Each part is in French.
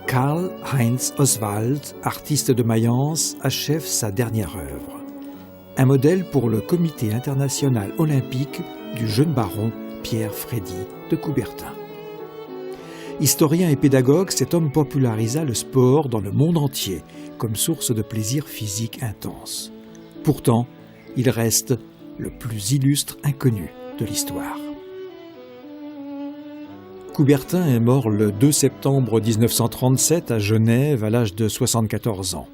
Karl-Heinz Oswald, artiste de Mayence, achève sa dernière œuvre. Un modèle pour le Comité international olympique du jeune baron Pierre-Frédy de Coubertin. Historien et pédagogue, cet homme popularisa le sport dans le monde entier comme source de plaisir physique intense. Pourtant, il reste le plus illustre inconnu de l'histoire. Coubertin est mort le 2 septembre 1937 à Genève à l'âge de 74 ans.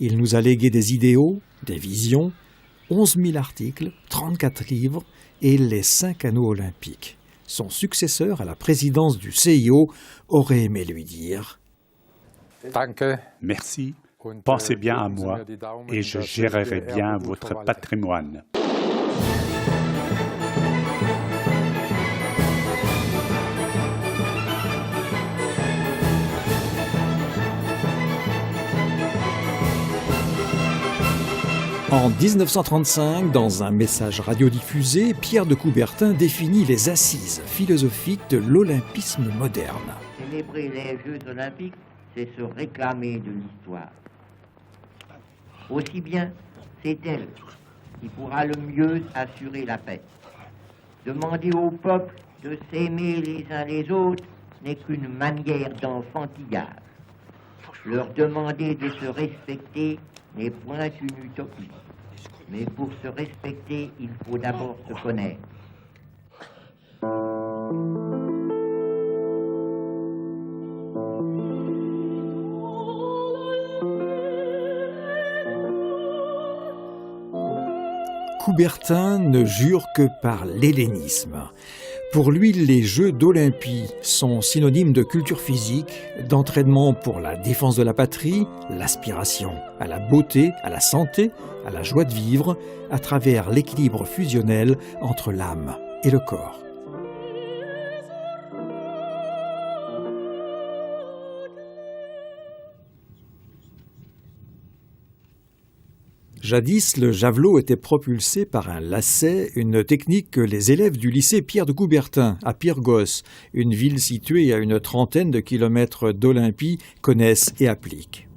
Il nous a légué des idéaux, des visions, 11 000 articles, 34 livres et les 5 anneaux olympiques. Son successeur à la présidence du CIO aurait aimé lui dire « Merci, pensez bien à moi et je gérerai bien votre patrimoine. » En 1935, dans un message radiodiffusé, Pierre de Coubertin définit les assises philosophiques de l'olympisme moderne. Célébrer les Jeux olympiques, c'est se réclamer de l'histoire. Aussi bien, c'est elle qui pourra le mieux assurer la paix. Demander au peuple de s'aimer les uns les autres n'est qu'une manière d'enfantillage. Leur demander de se respecter n'est point une utopie. Mais pour se respecter, il faut d'abord se connaître. Coubertin ne jure que par l'hellénisme. Pour lui, les Jeux d'Olympie sont synonymes de culture physique, d'entraînement pour la défense de la patrie, l'aspiration à la beauté, à la santé, à la joie de vivre, à travers l'équilibre fusionnel entre l'âme et le corps. Jadis, le javelot était propulsé par un lacet, une technique que les élèves du lycée Pierre de Coubertin, à Pyrgos, une ville située à une trentaine de kilomètres d'Olympie, connaissent et appliquent.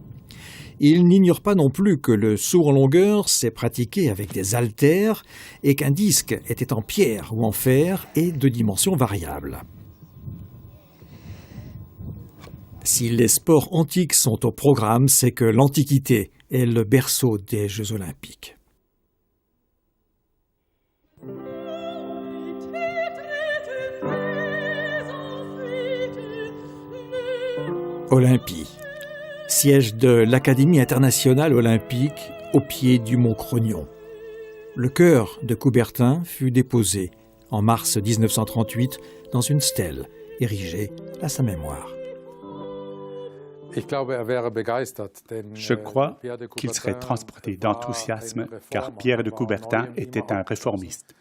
Ils n'ignorent pas non plus que le saut en longueur s'est pratiqué avec des haltères et qu'un disque était en pierre ou en fer et de dimensions variables. Si les sports antiques sont au programme, c'est que l'Antiquité est le berceau des Jeux olympiques. Olympie, siège de l'Académie internationale olympique au pied du mont Crognon. Le cœur de Coubertin fut déposé en mars 1938 dans une stèle érigée à sa mémoire. Je crois qu'il serait transporté d'enthousiasme car Pierre de Coubertin était un réformiste.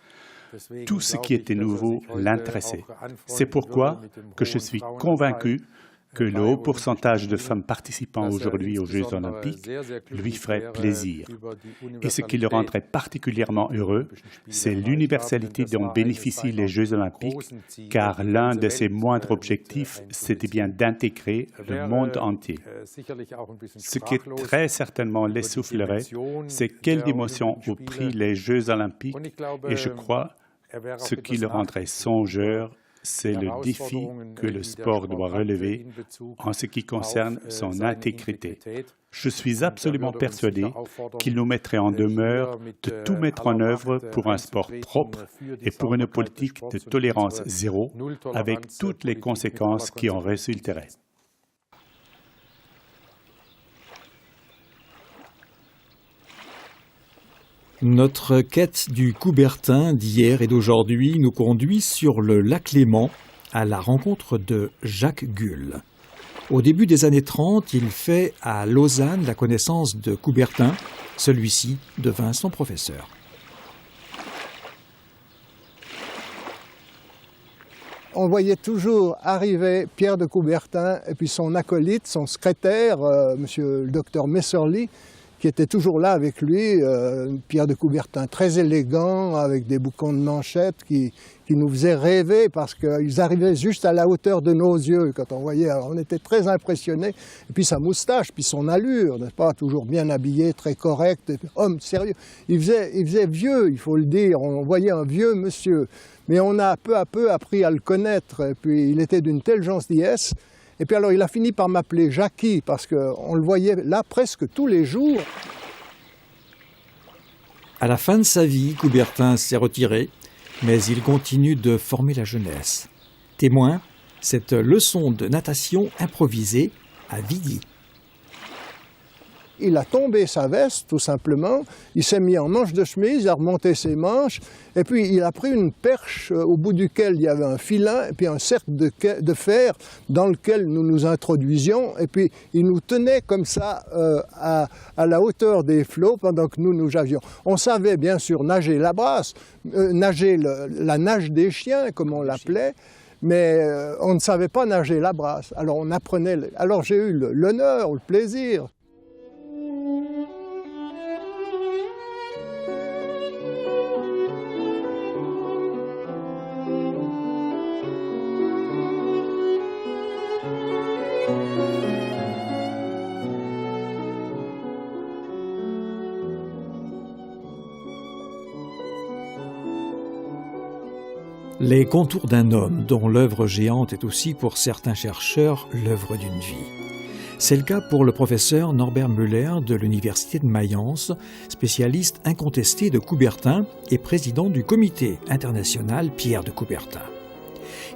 Tout ce qui était nouveau l'intéressait. C'est pourquoi que je suis convaincu que le haut pourcentage de femmes participant aujourd'hui aux Jeux olympiques lui ferait plaisir. Et ce qui le rendrait particulièrement heureux, c'est l'universalité dont bénéficient les Jeux olympiques, car l'un de ses moindres objectifs, c'était bien d'intégrer le monde entier. Ce qui très certainement l'essoufflerait, c'est quelle d'émotion ont pris les Jeux olympiques, et je crois, ce qui le rendrait songeur, c'est le défi que le sport doit relever en ce qui concerne son intégrité. Je suis absolument persuadé qu'il nous mettrait en demeure de tout mettre en œuvre pour un sport propre et pour une politique de tolérance zéro, avec toutes les conséquences qui en résulteraient. Notre quête du Coubertin d'hier et d'aujourd'hui nous conduit sur le lac Léman à la rencontre de Jacques Gull. Au début des années 30, il fait à Lausanne la connaissance de Coubertin. Celui-ci devint son professeur. On voyait toujours arriver Pierre de Coubertin et puis son acolyte, son secrétaire, monsieur le docteur Messerly, qui était toujours là avec lui, Pierre de Coubertin, très élégant, avec des boucons de manchettes qui nous faisaient rêver parce qu'ils arrivaient juste à la hauteur de nos yeux quand on voyait. Alors on était très impressionnés. Et puis sa moustache, puis son allure, n'est-ce pas, toujours bien habillé, très correct, homme sérieux. Il faisait vieux, il faut le dire, on voyait un vieux monsieur. Mais on a peu à peu appris à le connaître, et puis il était d'une telle gentillesse. Et puis alors il a fini par m'appeler Jackie, parce qu'on le voyait là presque tous les jours. À la fin de sa vie, Coubertin s'est retiré, mais il continue de former la jeunesse. Témoin, cette leçon de natation improvisée à Villy. Il a tombé sa veste, tout simplement, il s'est mis en manche de chemise, il a remonté ses manches, et puis il a pris une perche au bout duquel il y avait un filin, et puis un cercle de fer dans lequel nous nous introduisions, et puis il nous tenait comme ça à la hauteur des flots pendant que nous nagions. On savait bien sûr nager la brasse, nager la nage des chiens, comme on l'appelait, mais on ne savait pas nager la brasse. Alors on apprenait, alors j'ai eu l'honneur, le plaisir. Les contours d'un homme dont l'œuvre géante est aussi pour certains chercheurs l'œuvre d'une vie. C'est le cas pour le professeur Norbert Müller de l'Université de Mayence, spécialiste incontesté de Coubertin et président du comité international Pierre de Coubertin.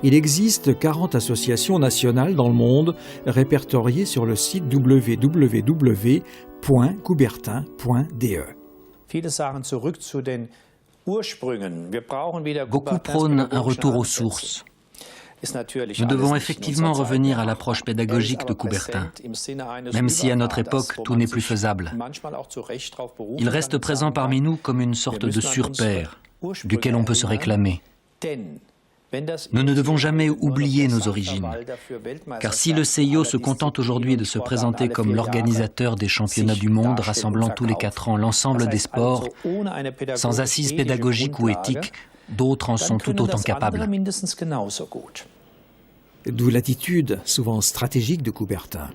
Il existe 40 associations nationales dans le monde répertoriées sur le site www.coubertin.de. Beaucoup prônent un retour aux sources. Nous devons effectivement revenir à l'approche pédagogique de Coubertin, même si à notre époque tout n'est plus faisable. Il reste présent parmi nous comme une sorte de surpère, duquel on peut se réclamer. Nous ne devons jamais oublier nos origines, car si le CIO se contente aujourd'hui de se présenter comme l'organisateur des championnats du monde rassemblant tous les 4 ans l'ensemble des sports, sans assise pédagogique ou éthique, d'autres en sont tout autant capables. D'où l'attitude souvent stratégique de Coubertin.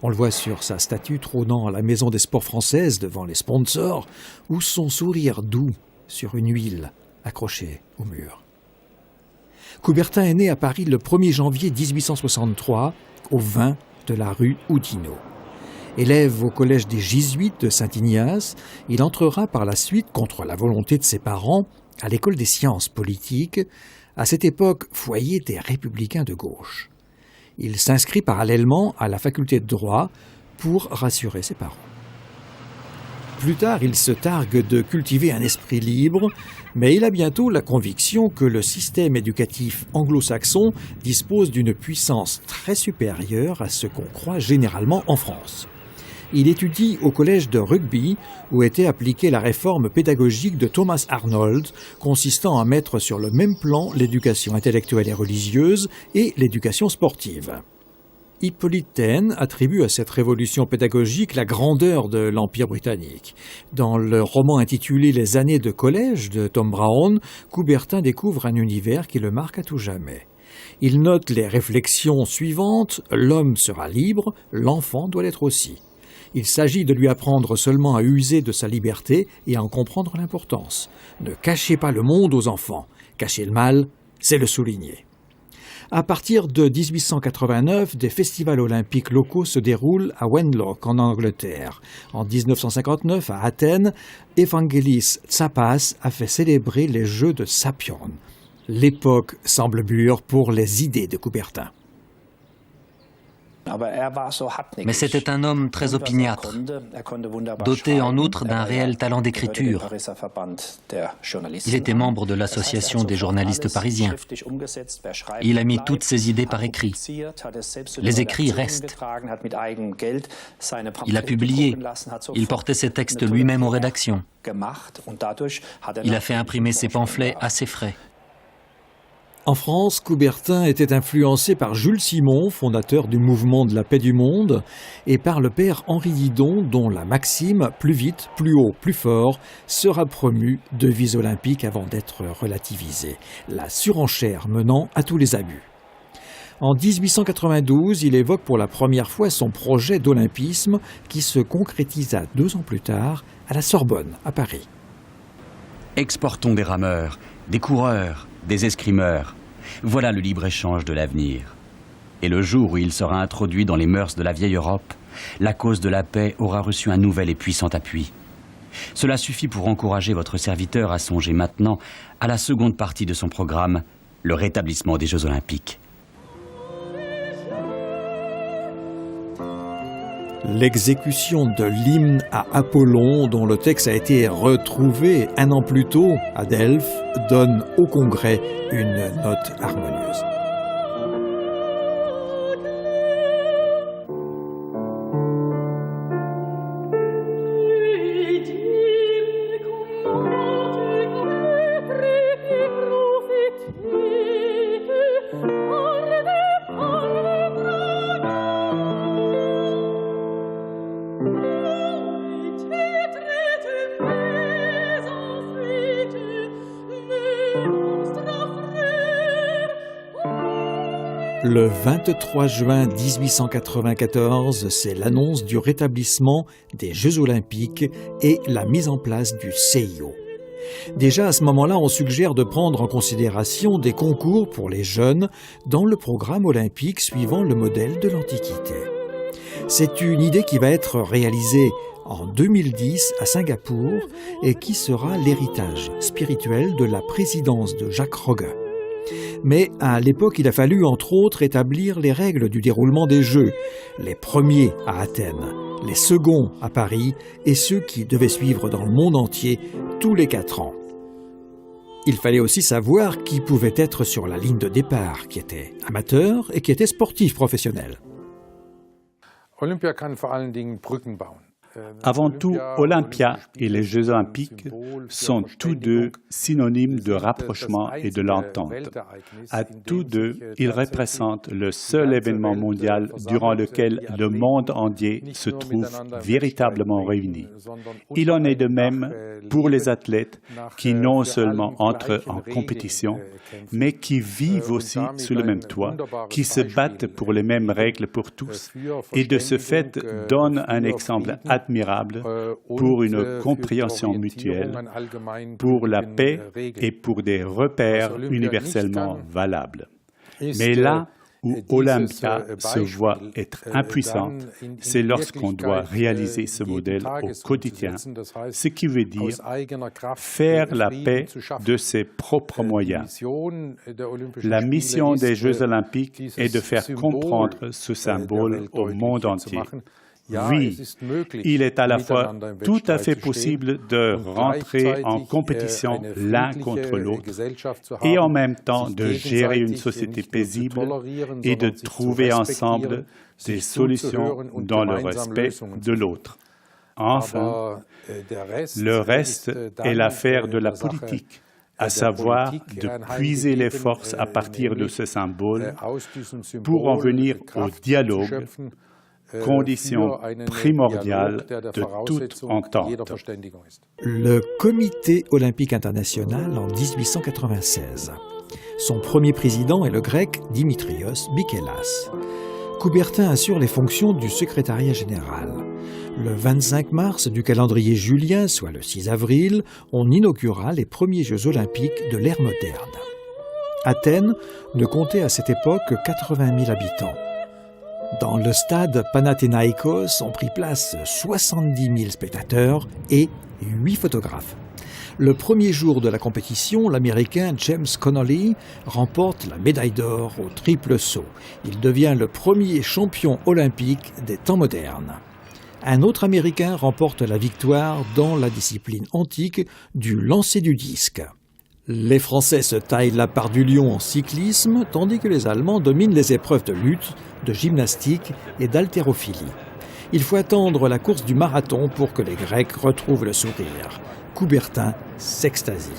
On le voit sur sa statue trônant à la Maison des Sports françaises devant les sponsors, ou son sourire doux sur une huile accrochée au mur. Coubertin est né à Paris le 1er janvier 1863, au 20 de la rue Oudinot. Élève au collège des Jésuites de Saint-Ignace, il entrera par la suite, contre la volonté de ses parents, à l'école des sciences politiques, à cette époque foyer des républicains de gauche. Il s'inscrit parallèlement à la faculté de droit pour rassurer ses parents. Plus tard, il se targue de cultiver un esprit libre, mais il a bientôt la conviction que le système éducatif anglo-saxon dispose d'une puissance très supérieure à ce qu'on croit généralement en France. Il étudie au collège de Rugby, où était appliquée la réforme pédagogique de Thomas Arnold, consistant à mettre sur le même plan l'éducation intellectuelle et religieuse et l'éducation sportive. Hippolyte Taine attribue à cette révolution pédagogique la grandeur de l'Empire britannique. Dans le roman intitulé « Les années de collège » de Tom Brown, Coubertin découvre un univers qui le marque à tout jamais. Il note les réflexions suivantes « L'homme sera libre, l'enfant doit l'être aussi ». Il s'agit de lui apprendre seulement à user de sa liberté et à en comprendre l'importance. Ne cachez pas le monde aux enfants. Cacher le mal, c'est le souligner. À partir de 1889, des festivals olympiques locaux se déroulent à Wenlock, en Angleterre. En 1959, à Athènes, Evangelis Tsapas a fait célébrer les Jeux de Sapion. L'époque semble mûre pour les idées de Coubertin. Mais c'était un homme très opiniâtre, doté en outre d'un réel talent d'écriture. Il était membre de l'Association des journalistes parisiens. Il a mis toutes ses idées par écrit. Les écrits restent. Il a publié. Il portait ses textes lui-même aux rédactions. Il a fait imprimer ses pamphlets à ses frais. En France, Coubertin était influencé par Jules Simon, fondateur du mouvement de la paix du monde, et par le père Henri Didon, dont la maxime « plus vite, plus haut, plus fort » sera promue devise olympique avant d'être relativisée, la surenchère menant à tous les abus. En 1892, il évoque pour la première fois son projet d'olympisme qui se concrétisa 2 ans plus tard à la Sorbonne, à Paris. Exportons des rameurs, des coureurs, des escrimeurs. Voilà le libre-échange de l'avenir. Et le jour où il sera introduit dans les mœurs de la vieille Europe, la cause de la paix aura reçu un nouvel et puissant appui. Cela suffit pour encourager votre serviteur à songer maintenant à la seconde partie de son programme, le rétablissement des Jeux Olympiques. L'exécution de l'hymne à Apollon, dont le texte a été retrouvé 1 an plus tôt à Delphes, donne au Congrès une note harmonieuse. Le 23 juin 1894, c'est l'annonce du rétablissement des Jeux Olympiques et la mise en place du CIO. Déjà à ce moment-là, on suggère de prendre en considération des concours pour les jeunes dans le programme olympique suivant le modèle de l'Antiquité. C'est une idée qui va être réalisée en 2010 à Singapour et qui sera l'héritage spirituel de la présidence de Jacques Rogge. Mais à l'époque, il a fallu entre autres établir les règles du déroulement des Jeux, les premiers à Athènes, les seconds à Paris et ceux qui devaient suivre dans le monde entier tous les 4 ans. Il fallait aussi savoir qui pouvait être sur la ligne de départ, qui était amateur et qui était sportif professionnel. Olympia kann vor allen Dingen Brücken bauen. Avant tout, Olympia et les Jeux olympiques sont tous deux synonymes de rapprochement et de l'entente. À tous deux, ils représentent le seul événement mondial durant lequel le monde entier se trouve véritablement réuni. Il en est de même pour les athlètes qui non seulement entrent en compétition, mais qui vivent aussi sous le même toit, qui se battent pour les mêmes règles pour tous et de ce fait donnent un exemple admirable pour une compréhension mutuelle, pour la paix et pour des repères universellement valables. Mais là où Olympia se voit être impuissante, c'est lorsqu'on doit réaliser ce modèle au quotidien, ce qui veut dire faire la paix de ses propres moyens. La mission des Jeux olympiques est de faire comprendre ce symbole au monde entier. Oui, il est à la fois tout à fait possible de rentrer en compétition l'un contre l'autre et en même temps de gérer une société paisible et de trouver ensemble des solutions dans le respect de l'autre. Enfin, le reste est l'affaire de la politique, à savoir de puiser les forces à partir de ce symbole pour en venir au dialogue, condition primordiale de toute entente. Le Comité olympique international en 1896. Son premier président est le grec Dimitrios Bikelas. Coubertin assure les fonctions du secrétariat général. Le 25 mars du calendrier julien, soit le 6 avril, on inaugura les premiers Jeux olympiques de l'ère moderne. Athènes ne comptait à cette époque que 80 000 habitants. Dans le stade Panathénaïkos ont pris place 70 000 spectateurs et 8 photographes. Le premier jour de la compétition, l'Américain James Connolly remporte la médaille d'or au triple saut. Il devient le premier champion olympique des temps modernes. Un autre Américain remporte la victoire dans la discipline antique du lancer du disque. Les Français se taillent la part du lion en cyclisme, tandis que les Allemands dominent les épreuves de lutte, de gymnastique et d'haltérophilie. Il faut attendre la course du marathon pour que les Grecs retrouvent le sourire. Coubertin s'extasie.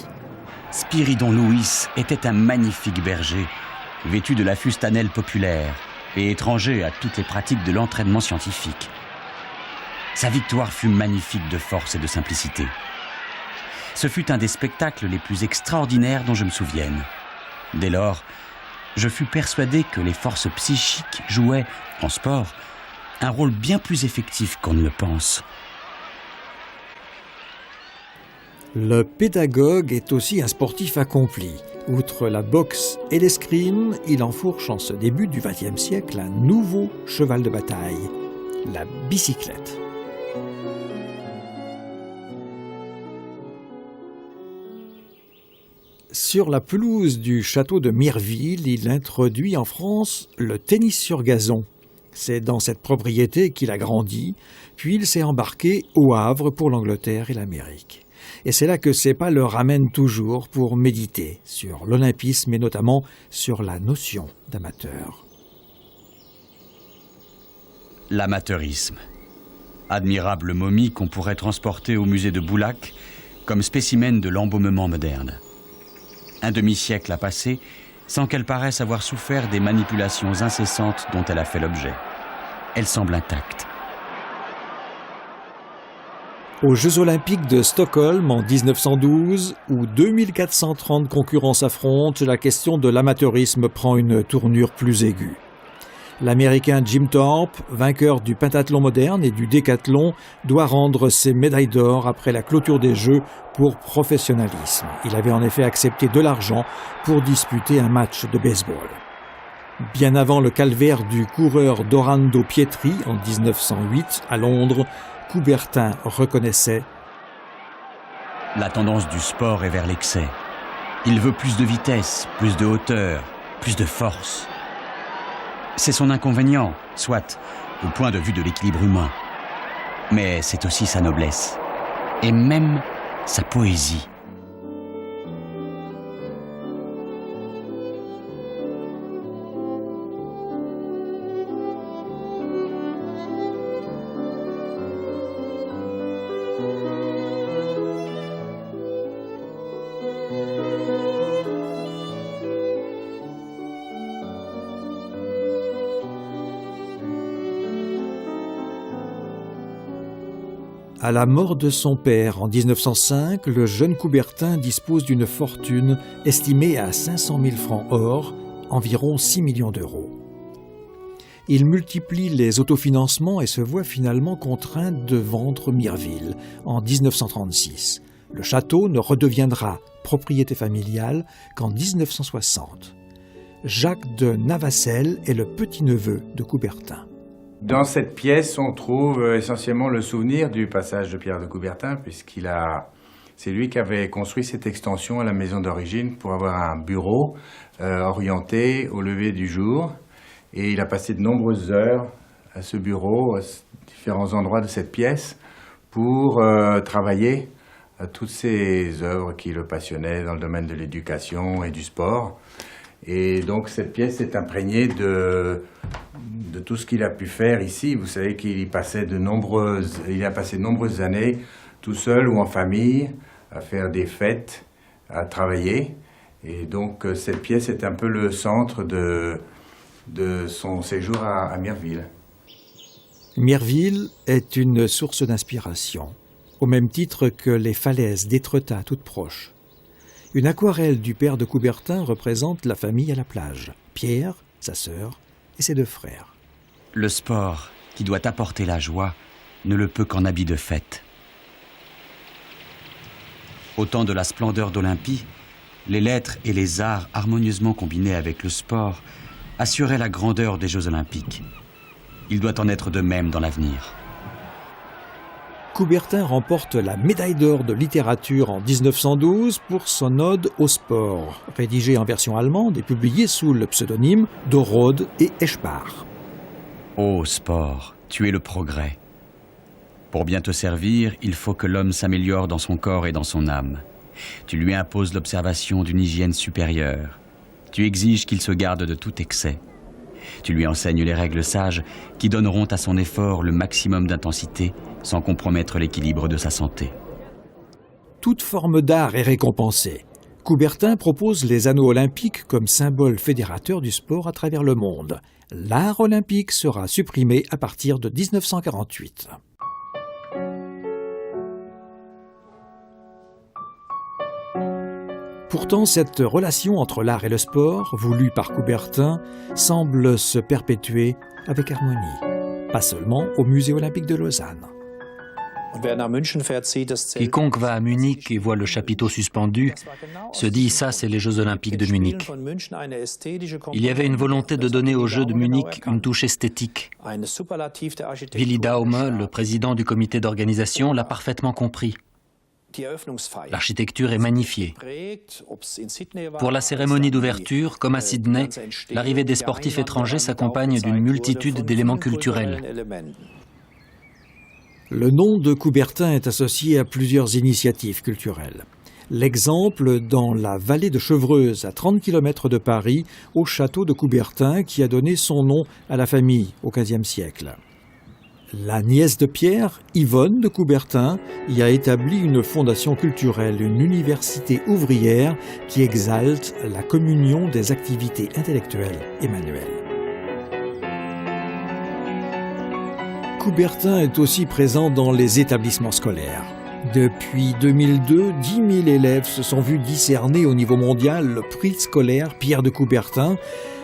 Spyridon Louis était un magnifique berger, vêtu de la fustanelle populaire et étranger à toutes les pratiques de l'entraînement scientifique. Sa victoire fut magnifique de force et de simplicité. Ce fut un des spectacles les plus extraordinaires dont je me souvienne. Dès lors, je fus persuadé que les forces psychiques jouaient, en sport, un rôle bien plus effectif qu'on ne le pense. Le pédagogue est aussi un sportif accompli. Outre la boxe et l'escrime, il enfourche en ce début du XXe siècle un nouveau cheval de bataille, la bicyclette. Sur la pelouse du château de Mireville, il introduit en France le tennis sur gazon. C'est dans cette propriété qu'il a grandi, puis il s'est embarqué au Havre pour l'Angleterre et l'Amérique. Et c'est là que ses pas le ramènent toujours pour méditer sur l'olympisme et notamment sur la notion d'amateur. L'amateurisme. Admirable momie qu'on pourrait transporter au musée de Boulac comme spécimen de l'embaumement moderne. Un demi-siècle a passé sans qu'elle paraisse avoir souffert des manipulations incessantes dont elle a fait l'objet. Elle semble intacte. Aux Jeux Olympiques de Stockholm en 1912, où 2430 concurrents s'affrontent, la question de l'amateurisme prend une tournure plus aiguë. L'Américain Jim Thorpe, vainqueur du pentathlon moderne et du décathlon, doit rendre ses médailles d'or après la clôture des Jeux pour professionnalisme. Il avait en effet accepté de l'argent pour disputer un match de baseball. Bien avant le calvaire du coureur Dorando Pietri en 1908 à Londres, Coubertin reconnaissait « La tendance du sport est vers l'excès. Il veut plus de vitesse, plus de hauteur, plus de force. C'est son inconvénient, soit, au point de vue de l'équilibre humain. Mais c'est aussi sa noblesse, et même sa poésie. » À la mort de son père en 1905, le jeune Coubertin dispose d'une fortune estimée à 500 000 francs or, environ 6 millions d'euros. Il multiplie les autofinancements et se voit finalement contraint de vendre Mireville en 1936. Le château ne redeviendra propriété familiale qu'en 1960. Jacques de Navassel est le petit-neveu de Coubertin. Dans cette pièce, on trouve essentiellement le souvenir du passage de Pierre de Coubertin, c'est lui qui avait construit cette extension à la maison d'origine pour avoir un bureau orienté au lever du jour. Et il a passé de nombreuses heures à ce bureau, à différents endroits de cette pièce, pour travailler à toutes ces œuvres qui le passionnaient dans le domaine de l'éducation et du sport. Et donc cette pièce est imprégnée de tout ce qu'il a pu faire ici. Vous savez qu'il a passé de nombreuses années tout seul ou en famille à faire des fêtes, à travailler. Et donc cette pièce est un peu le centre de son séjour à Mireville. Mireville est une source d'inspiration, au même titre que les falaises d'Étretat toutes proches. Une aquarelle du père de Coubertin représente la famille à la plage, Pierre, sa sœur et ses 2 frères. Le sport, qui doit apporter la joie, ne le peut qu'en habit de fête. Au temps de la splendeur d'Olympie, les lettres et les arts harmonieusement combinés avec le sport assuraient la grandeur des Jeux Olympiques. Il doit en être de même dans l'avenir. Coubertin remporte la médaille d'or de littérature en 1912 pour son ode au sport, rédigée en version allemande et publiée sous le pseudonyme d'Orode et Eschbach. Ô sport, tu es le progrès. Pour bien te servir, il faut que l'homme s'améliore dans son corps et dans son âme. Tu lui imposes l'observation d'une hygiène supérieure. Tu exiges qu'il se garde de tout excès. Tu lui enseignes les règles sages qui donneront à son effort le maximum d'intensité sans compromettre l'équilibre de sa santé. Toute forme d'art est récompensée. Coubertin propose les anneaux olympiques comme symbole fédérateur du sport à travers le monde. L'art olympique sera supprimé à partir de 1948. Pourtant, cette relation entre l'art et le sport, voulue par Coubertin, semble se perpétuer avec harmonie, pas seulement au Musée olympique de Lausanne. Quiconque va à Munich et voit le chapiteau suspendu se dit « ça, c'est les Jeux olympiques de Munich ». Il y avait une volonté de donner aux Jeux de Munich une touche esthétique. Willi Daume, le président du comité d'organisation, l'a parfaitement compris. L'architecture est magnifiée. Pour la cérémonie d'ouverture, comme à Sydney, l'arrivée des sportifs étrangers s'accompagne d'une multitude d'éléments culturels. Le nom de Coubertin est associé à plusieurs initiatives culturelles. L'exemple dans la vallée de Chevreuse, à 30 km de Paris, au château de Coubertin, qui a donné son nom à la famille au XVe siècle. La nièce de Pierre, Yvonne de Coubertin, y a établi une fondation culturelle, une université ouvrière qui exalte la communion des activités intellectuelles et manuelles. Coubertin est aussi présent dans les établissements scolaires. Depuis 2002, 10 000 élèves se sont vus discerner au niveau mondial le prix scolaire Pierre de Coubertin,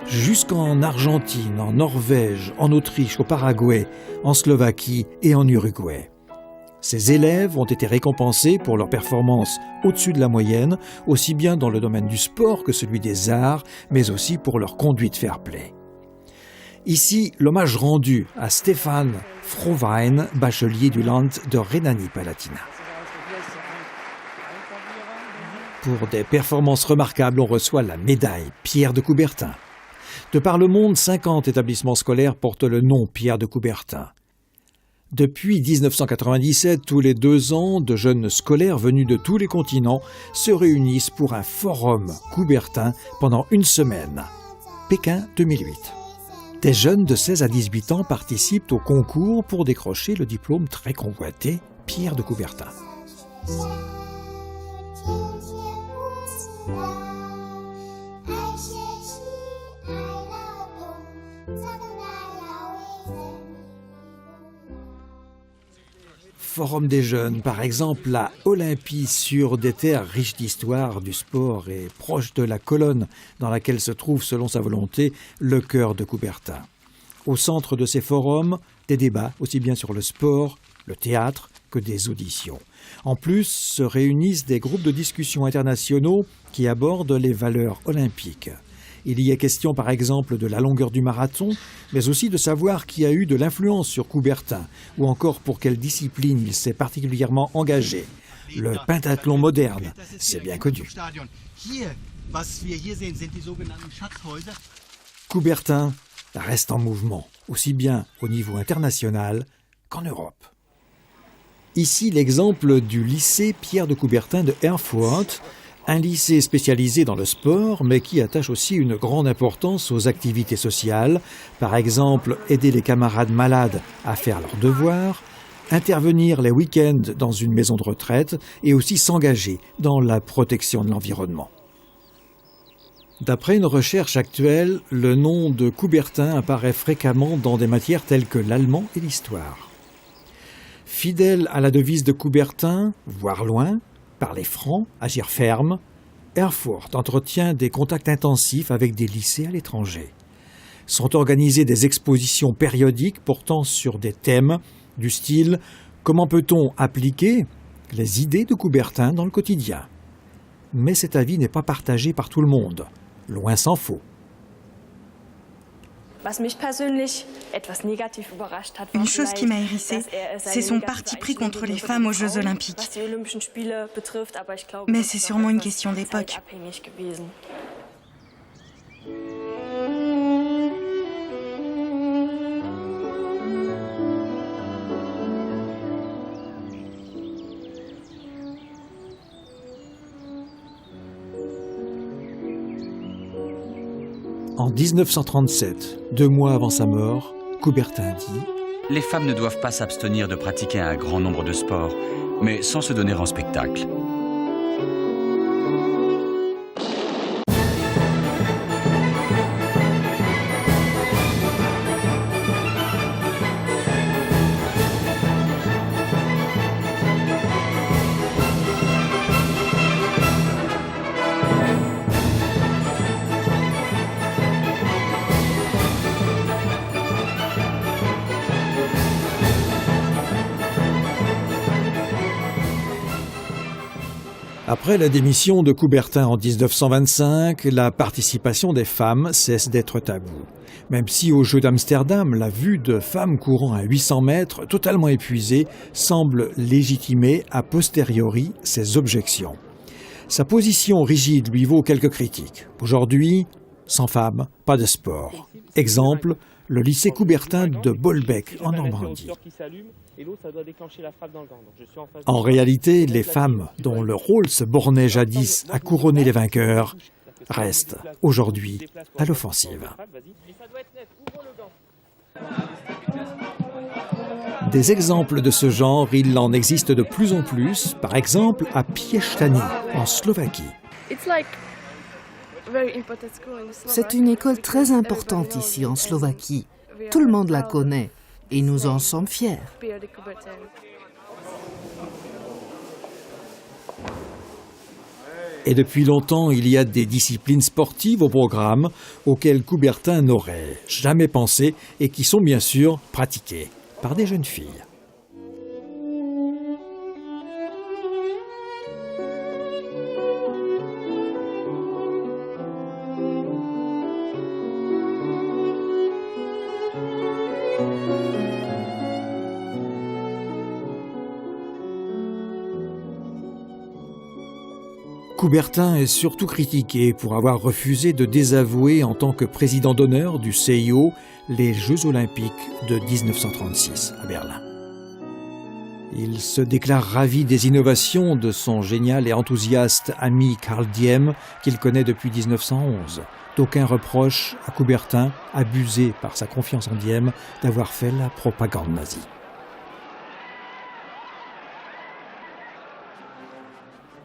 jusqu'en Argentine, en Norvège, en Autriche, au Paraguay, en Slovaquie et en Uruguay. Ces élèves ont été récompensés pour leurs performances au-dessus de la moyenne, aussi bien dans le domaine du sport que celui des arts, mais aussi pour leur conduite fair-play. Ici, l'hommage rendu à Stefan Frohwein, bachelier du Land de Rhénanie-Palatinat. Pour des performances remarquables, on reçoit la médaille Pierre de Coubertin. De par le monde, 50 établissements scolaires portent le nom Pierre de Coubertin. Depuis 1997, tous les 2 ans, de jeunes scolaires venus de tous les continents se réunissent pour un forum Coubertin pendant une semaine. Pékin 2008. Des jeunes de 16 à 18 ans participent au concours pour décrocher le diplôme très convoité Pierre de Coubertin. Forum des jeunes, par exemple à Olympie, sur des terres riches d'histoire du sport et proche de la colonne dans laquelle se trouve, selon sa volonté, le cœur de Coubertin. Au centre de ces forums, des débats aussi bien sur le sport, le théâtre que des auditions. En plus, se réunissent des groupes de discussion internationaux qui abordent les valeurs olympiques. Il y est question par exemple de la longueur du marathon, mais aussi de savoir qui a eu de l'influence sur Coubertin, ou encore pour quelle discipline il s'est particulièrement engagé. Le pentathlon moderne, c'est bien connu. Coubertin reste en mouvement, aussi bien au niveau international qu'en Europe. Ici l'exemple du lycée Pierre de Coubertin de Erfurt, un lycée spécialisé dans le sport, mais qui attache aussi une grande importance aux activités sociales, par exemple aider les camarades malades à faire leurs devoirs, intervenir les week-ends dans une maison de retraite et aussi s'engager dans la protection de l'environnement. D'après une recherche actuelle, le nom de Coubertin apparaît fréquemment dans des matières telles que l'allemand et l'histoire. Fidèle à la devise de Coubertin, voir loin, parler franc, agir ferme, Erfurt entretient des contacts intensifs avec des lycées à l'étranger. Sont organisées des expositions périodiques portant sur des thèmes du style « Comment peut-on appliquer les idées de Coubertin dans le quotidien ?» Mais cet avis n'est pas partagé par tout le monde, loin s'en faut. Une chose qui m'a hérissée, c'est son parti pris contre les femmes aux Jeux olympiques. Mais c'est sûrement une question d'époque. En 1937, 2 mois avant sa mort, Coubertin dit « Les femmes ne doivent pas s'abstenir de pratiquer un grand nombre de sports, mais sans se donner en spectacle. Après la démission de Coubertin en 1925, la participation des femmes cesse d'être tabou. Même si aux Jeux d'Amsterdam, la vue de femmes courant à 800 mètres, totalement épuisées, semble légitimer a posteriori ses objections. Sa position rigide lui vaut quelques critiques. Aujourd'hui, sans femmes, pas de sport. Exemple, le lycée Coubertin de Bolbec, en Normandie. En réalité, les femmes, dont le rôle se bornait jadis à couronner les vainqueurs, restent aujourd'hui à l'offensive. Des exemples de ce genre, il en existe de plus en plus, par exemple à Piešťany, en Slovaquie. C'est une école très importante ici en Slovaquie. Tout le monde la connaît et nous en sommes fiers. Et depuis longtemps, il y a des disciplines sportives au programme auxquelles Coubertin n'aurait jamais pensé et qui sont bien sûr pratiquées par des jeunes filles. Coubertin est surtout critiqué pour avoir refusé de désavouer en tant que président d'honneur du CIO les Jeux olympiques de 1936 à Berlin. Il se déclare ravi des innovations de son génial et enthousiaste ami Karl Diem qu'il connaît depuis 1911. D'aucuns reprochent à Coubertin, abusé par sa confiance en Diem, d'avoir fait la propagande nazie.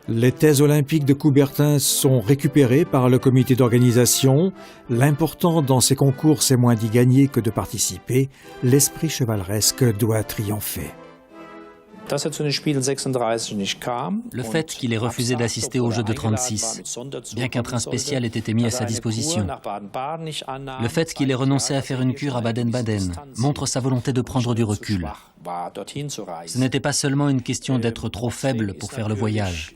Les thèses olympiques de Coubertin sont récupérées par le comité d'organisation. L'important dans ces concours, c'est moins d'y gagner que de participer. L'esprit chevaleresque doit triompher. Le fait qu'il ait refusé d'assister aux Jeux de 36, bien qu'un train spécial ait été mis à sa disposition, le fait qu'il ait renoncé à faire une cure à Baden-Baden montre sa volonté de prendre du recul. Ce n'était pas seulement une question d'être trop faible pour faire le voyage.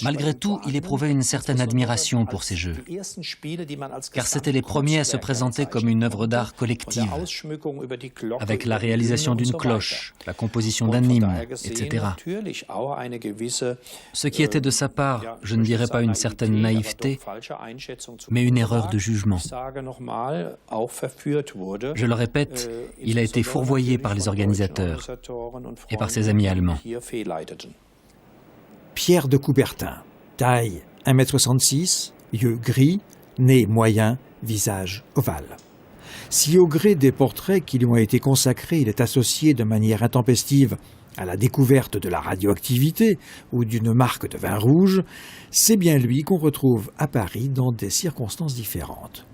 Malgré tout, il éprouvait une certaine admiration pour ces Jeux, car c'étaient les premiers à se présenter comme une œuvre d'art collective, avec la réalisation d'une cloche, la composition d'un hymne, etc. Ce qui était de sa part, je ne dirais pas une certaine naïveté, mais une erreur de jugement. Je le répète, il a été fourvoyé par les organisateurs et par ses amis allemands. Pierre de Coubertin, taille 1,66 m, yeux gris, nez moyen, visage ovale. Si au gré des portraits qui lui ont été consacrés, il est associé de manière intempestive à la découverte de la radioactivité ou d'une marque de vin rouge, c'est bien lui qu'on retrouve à Paris dans des circonstances différentes.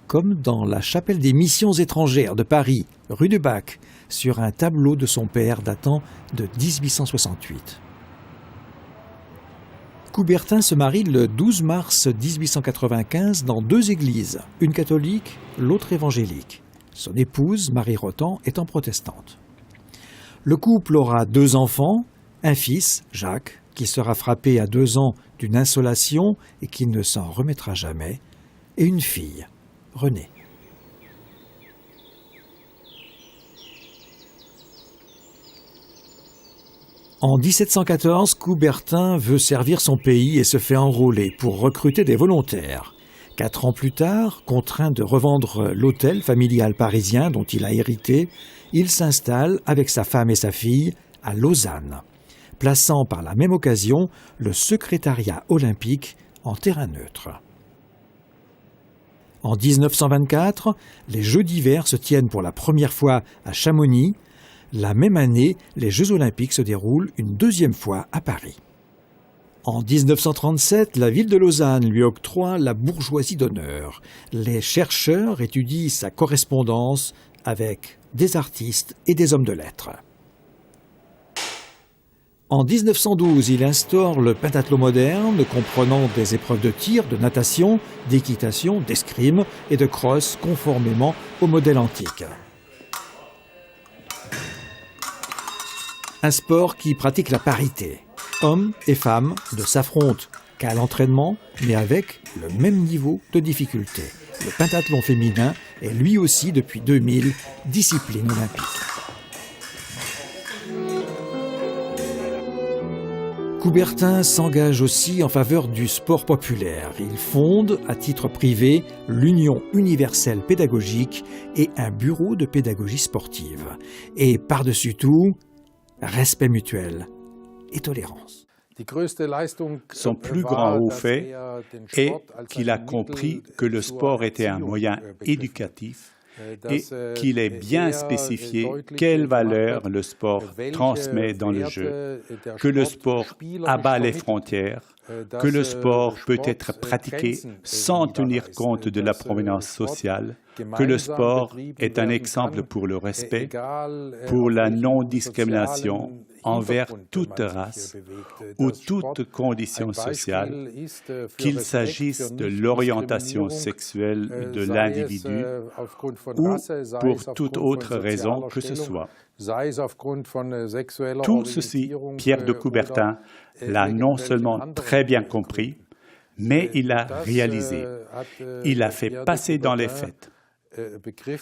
Comme dans la chapelle des missions étrangères de Paris, rue du Bac, sur un tableau de son père datant de 1868. Coubertin se marie le 12 mars 1895 dans deux églises, une catholique, l'autre évangélique. Son épouse, Marie Rotan, étant protestante. Le couple aura 2 enfants, un fils, Jacques, qui sera frappé à 2 ans d'une insolation et qui ne s'en remettra jamais, et une fille, Renée. En 1714, Coubertin veut servir son pays et se fait enrôler pour recruter des volontaires. 4 ans plus tard, contraint de revendre l'hôtel familial parisien dont il a hérité, il s'installe avec sa femme et sa fille à Lausanne, plaçant par la même occasion le secrétariat olympique en terrain neutre. En 1924, les Jeux d'hiver se tiennent pour la première fois à Chamonix. La même année, les Jeux olympiques se déroulent une 2e fois à Paris. En 1937, la ville de Lausanne lui octroie la bourgeoisie d'honneur. Les chercheurs étudient sa correspondance avec des artistes et des hommes de lettres. En 1912, il instaure le pentathlon moderne, comprenant des épreuves de tir, de natation, d'équitation, d'escrime et de crosse, conformément au modèle antique. Un sport qui pratique la parité. hommes et femmes ne s'affrontent qu'à l'entraînement, mais avec le même niveau de difficulté. Le pentathlon féminin est lui aussi, depuis 2000, discipline olympique. Coubertin s'engage aussi en faveur du sport populaire. Il fonde, à titre privé, l'Union universelle pédagogique et un bureau de pédagogie sportive. Et par-dessus tout, respect mutuel et tolérance. Son plus grand haut fait est qu'il a compris que le sport était un moyen éducatif et qu'il est bien spécifié quelles valeurs le sport transmet dans le jeu, que le sport abat les frontières, que le sport peut être pratiqué sans tenir compte de la provenance sociale, que le sport est un exemple pour le respect, pour la non-discrimination envers toute race ou toute condition sociale, qu'il s'agisse de l'orientation sexuelle de l'individu ou pour toute autre raison que ce soit. Tout ceci, Pierre de Coubertin l'a non seulement très bien compris, mais il l'a réalisé. Il l'a fait passer dans les faits.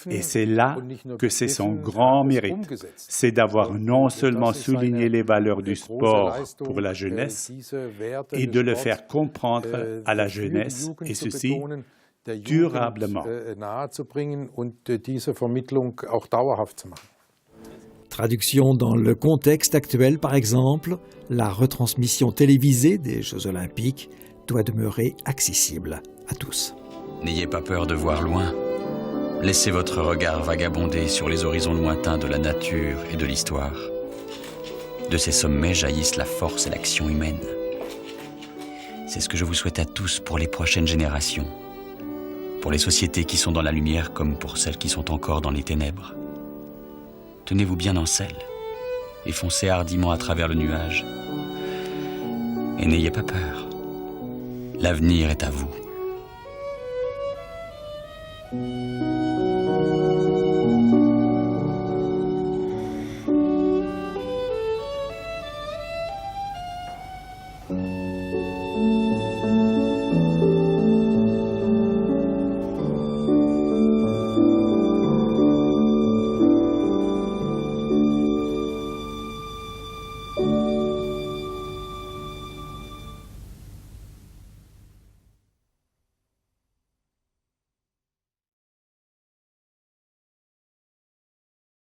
Et c'est là que c'est son grand mérite, c'est d'avoir non seulement souligné les valeurs du sport pour la jeunesse et de le faire comprendre à la jeunesse, et ceci durablement. Traduction dans le contexte actuel, par exemple, la retransmission télévisée des Jeux Olympiques doit demeurer accessible à tous. N'ayez pas peur de voir loin. Laissez votre regard vagabonder sur les horizons lointains de la nature et de l'histoire. De ces sommets jaillissent la force et l'action humaine. C'est ce que je vous souhaite à tous pour les prochaines générations, pour les sociétés qui sont dans la lumière comme pour celles qui sont encore dans les ténèbres. Tenez-vous bien en selle et foncez hardiment à travers le nuage. Et n'ayez pas peur. L'avenir est à vous.